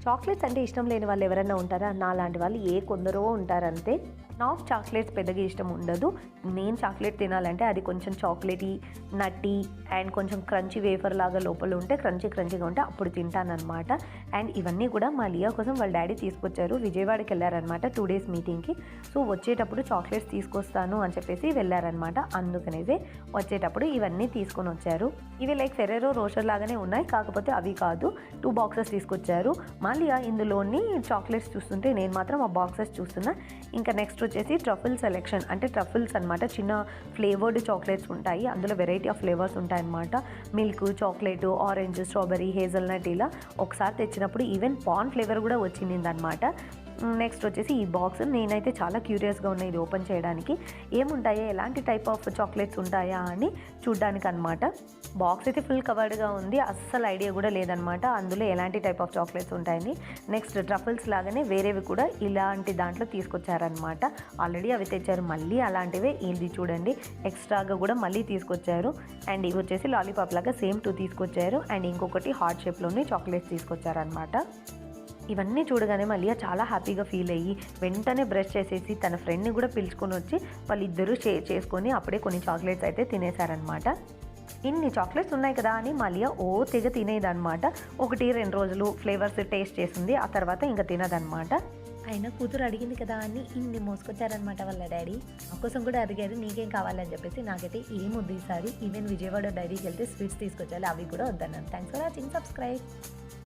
Chocolates అంటే ఇష్టం లేని వాళ్ళు ఎవరైనా ఉంటారా? నాలాంటి వాళ్ళు కొందరో ఉంటారంతే. నాకు చాక్లెట్స్ పెద్దగా ఇష్టం ఉండదు. నేను చాక్లెట్ తినాలంటే అది కొంచెం చాక్లెటీ, నట్టీ అండ్ కొంచెం క్రంచీ వేఫర్ లాగా లోపల ఉంటే క్రంచీగా ఉంటే అప్పుడు తింటానన్నమాట. అండ్ ఇవన్నీ కూడా మా లియా కోసం వాళ్ళ డాడీ తీసుకొచ్చారు. విజయవాడకి వెళ్ళారనమాట 2 days మీటింగ్కి. సో వచ్చేటప్పుడు చాక్లెట్స్ తీసుకొస్తాను అని చెప్పేసి వెళ్ళారనమాట. అందుకనేసి వచ్చేటప్పుడు ఇవన్నీ తీసుకొని వచ్చారు. ఇవి లైక్ ఫెరెరో రోషర్ లాగానే ఉన్నాయి, కాకపోతే అవి కాదు. 2 boxes తీసుకొచ్చారు. మా లియా ఇందులోని చాక్లెట్స్ చూస్తుంటే నేను మాత్రం ఆ బాక్సెస్ చూస్తున్నా. ఇంకా నెక్స్ట్ వచ్చేసి ట్రఫుల్ సెలెక్షన్, అంటే ట్రఫుల్స్ అనమాట. చిన్న ఫ్లేవర్డ్ చాక్లెట్స్ ఉంటాయి, అందులో వెరైటీ ఆఫ్ ఫ్లేవర్స్ ఉంటాయన్నమాట. Milk, chocolate, orange, strawberry, hazelnut ఇలా ఒకసారి తెచ్చినప్పుడు ఈవెన్ పాన్ ఫ్లేవర్ కూడా వచ్చిందనమాట. నెక్స్ట్ వచ్చేసి ఈ బాక్స్ నేనైతే చాలా క్యూరియస్గా ఉన్నాయి ఇది ఓపెన్ చేయడానికి. ఏముంటాయా, ఎలాంటి టైప్ ఆఫ్ చాక్లెట్స్ ఉంటాయా అని చూడ్డానికి అనమాట. బాక్స్ అయితే ఫుల్ కవర్డ్గా ఉంది, అస్సలు ఐడియా కూడా లేదనమాట అందులో ఎలాంటి టైప్ ఆఫ్ చాక్లెట్స్ ఉంటాయని. నెక్స్ట్ ట్రఫుల్స్ లాగానే వేరేవి కూడా ఇలాంటి దాంట్లో తీసుకొచ్చారనమాట. ఆల్రెడీ అవి తెచ్చారు, మళ్ళీ అలాంటివే ఇది చూడండి ఎక్స్ట్రాగా కూడా మళ్ళీ తీసుకొచ్చారు. అండ్ ఇవి వచ్చేసి లాలీపాప్ లాగా సేమ్ 2 తీసుకొచ్చారు. అండ్ ఇంకొకటి హార్ట్ షేప్లోని చాక్లెట్స్ తీసుకొచ్చారనమాట. ఇవన్నీ చూడగానే మళ్ళీ చాలా హ్యాపీగా ఫీల్ అయ్యి వెంటనే బ్రష్ చేసేసి తన ఫ్రెండ్ని కూడా పిలుచుకొని వచ్చి వాళ్ళిద్దరూ షేర్ చేసుకొని అప్పుడే కొన్ని చాక్లెట్స్ అయితే తినేశారనమాట. ఇన్ని చాక్లెట్స్ ఉన్నాయి కదా అని మళ్ళీ తెగ తినేదనమాట. 1-2 రోజులు ఫ్లేవర్స్ టేస్ట్ చేసింది, ఆ తర్వాత ఇంకా తినదనమాట. అయినా కూతురు అడిగింది కదా అని ఇన్ని మోసుకొచ్చారనమాట వాళ్ళ డాడీ. నా కోసం కూడా అడిగారు నీకేం కావాలని చెప్పేసి. నాకైతే ఏం వద్దు ఈసారి. ఈవెన్ విజయవాడ డైరీకి వెళ్తే స్వీట్స్ తీసుకొచ్చాలి, అవి కూడా వద్దన్నాను. Thanks for watching, subscribe.